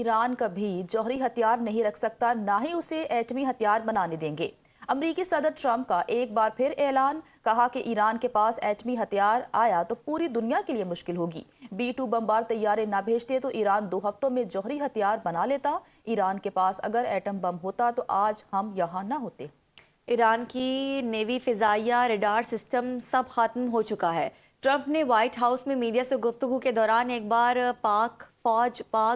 ایران کبھی جوہری ہتھیار نہیں رکھ سکتا، نہ ہی اسے ایٹمی ہتھیار بنانے دیں گے۔ امریکی صدر ٹرمپ کا ایک بار پھر اعلان، کہا کہ ایران کے پاس ایٹمی ہتھیار آیا تو پوری دنیا کے لیے مشکل ہوگی۔ B-2 بمبار طیارے نہ بھیجتے تو ایران 2 ہفتوں میں جوہری ہتھیار بنا لیتا۔ ایران کے پاس اگر ایٹم بم ہوتا تو آج ہم یہاں نہ ہوتے۔ ایران کی نیوی فضائیہ ریڈار سسٹم سب ختم ہو چکا ہے۔ ٹرمپ نے وائٹ ہاؤس میں میڈیا سے گفتگو کے دوران ایک بار پاک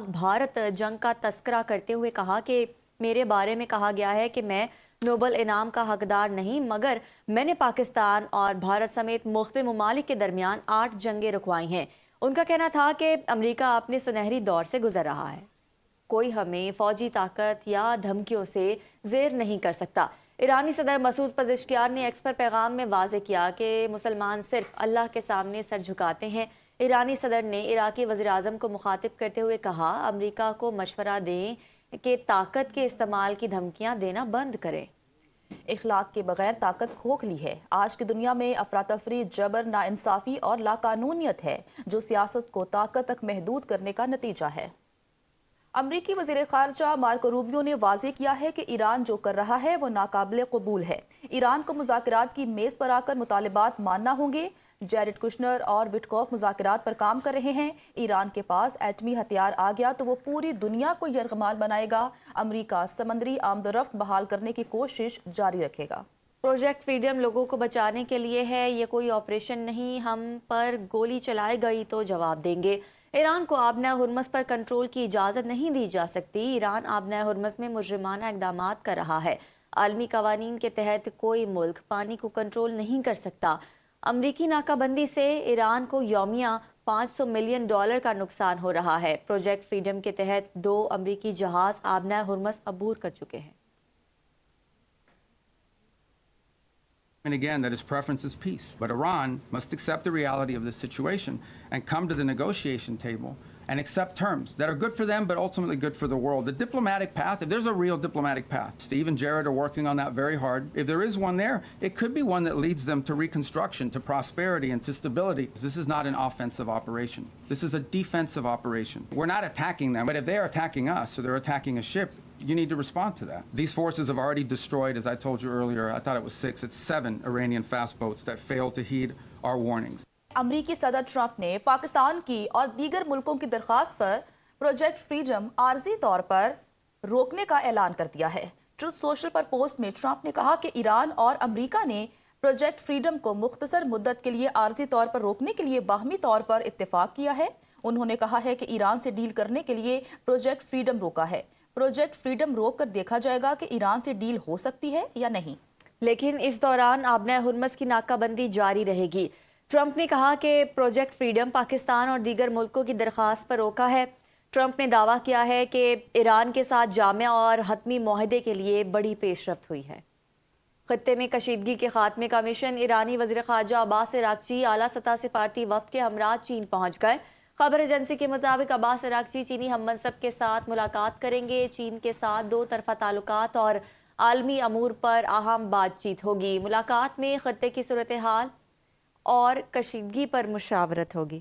بھارت جنگ کا تذکرہ کرتے ہوئے کہا کہ میرے بارے میں کہا گیا ہے کہ میں نوبل انعام کا حقدار نہیں، مگر میں نے پاکستان اور بھارت سمیت مختلف ممالک کے درمیان 8 جنگیں رکوائی ہیں۔ ان کا کہنا تھا کہ امریکہ اپنے سنہری دور سے گزر رہا ہے، کوئی ہمیں فوجی طاقت یا دھمکیوں سے زیر نہیں کر سکتا۔ ایرانی صدر مسعود پزشکیان نے ایکس پر پیغام میں واضح کیا کہ مسلمان صرف اللہ کے سامنے سر جھکاتے ہیں۔ ایرانی صدر نے عراقی وزیر اعظم کو مخاطب کرتے ہوئے کہا، امریکہ کو مشورہ دیں کہ طاقت کے استعمال کی دھمکیاں دینا بند کرے۔ اخلاق کے بغیر طاقت کھوکھلی ہے۔ آج کی دنیا میں افراتفری، جبر، ناانصافی اور لاقانونیت ہے جو سیاست کو طاقت تک محدود کرنے کا نتیجہ ہے۔ امریکی وزیر خارجہ مارکو روبیو نے واضح کیا ہے کہ ایران جو کر رہا ہے وہ ناقابل قبول ہے۔ ایران کو مذاکرات کی میز پر آ کر مطالبات ماننا ہوں گے۔ جیریڈ کشنر اور وٹکوف مذاکرات پر کام کر رہے ہیں۔ ایران کے پاس ایٹمی ہتھیار آ گیا تو وہ پوری دنیا کو یرغمال بنائے گا۔ امریکہ سمندری آمد و رفت بحال کرنے کی کوشش جاری رکھے گا۔ پروجیکٹ فریڈم لوگوں کو بچانے کے لیے ہے، یہ کوئی آپریشن نہیں۔ ہم پر گولی چلائی گئی تو جواب دیں گے۔ ایران کو آبنہ ہرمز پر کنٹرول کی اجازت نہیں دی جا سکتی۔ ایران آبنہ ہرمز میں مجرمانہ اقدامات کر رہا ہے۔ عالمی قوانین کے تحت کوئی ملک پانی کو کنٹرول نہیں کر سکتا۔ امریکی ناکہ بندی سے ایران کو یومیہ $500 ملین کا نقصان ہو رہا ہے۔ پروجیکٹ فریڈم کے تحت 2 امریکی جہاز آبنہ ہرمز عبور کر چکے ہیں۔ And again, that his preference is peace. But Iran must accept the reality of this situation and come to the negotiation table and accept terms that are good for them, but ultimately good for the world. The diplomatic path, if there's a real diplomatic path, Steve and Jared are working on that very hard. If there is one there, it could be one that leads them to reconstruction, to prosperity, and to stability. This is not an offensive operation. This is a defensive operation. We're not attacking them, but if they are attacking us, or they're attacking a ship, you need to respond to that. These forces have already destroyed, as I told you earlier, I thought it was 6, it's 7 Iranian fast boats that failed to heed our warnings. امریکی صدر Trump نے پاکستان کی اور دیگر ملکوں کی درخواست پر project freedom عارضی طور پر روکنے کا اعلان کر دیا ہے۔ ٹروتھ سوشل پر پوسٹ میں ٹرمپ نے کہا کہ ایران اور امریکہ نے پروجیکٹ فریڈم کو مختصر مدت کے لیے عارضی طور پر روکنے کے لیے باہمی طور پر اتفاق کیا ہے۔ انہوں نے کہا ہے کہ ایران سے ڈیل کرنے کے لیے پروجیکٹ فریڈم روکا ہے۔ پروجیکٹ فریڈم روک کر دیکھا جائے گا کہ ایران سے ڈیل ہو سکتی ہے یا نہیں۔ لیکن اس دوران آبنہ ہرمز کی ناکہ بندی جاری رہے گی۔ ٹرمپ نے کہا کہ پروجیکٹ فریڈم پاکستان اور دیگر ملکوں کی درخواست پر روکا ہے۔ ٹرمپ نے دعویٰ کیا ہے کہ ایران کے ساتھ جامع اور حتمی معاہدے کے لیے بڑی پیش رفت ہوئی ہے۔ خطے میں کشیدگی کے خاتمے کا مشن، ایرانی وزیر خارجہ عباس عراقچی اعلیٰ سطح سفارتی وفد کے ہمراہ چین پہنچ گئے۔ خبر ایجنسی کے مطابق عباس عراقچی چینی ہم منصب کے ساتھ ملاقات کریں گے۔ چین کے ساتھ 2 طرفہ تعلقات اور عالمی امور پر اہم بات چیت ہوگی۔ ملاقات میں خطے کی صورتحال اور کشیدگی پر مشاورت ہوگی۔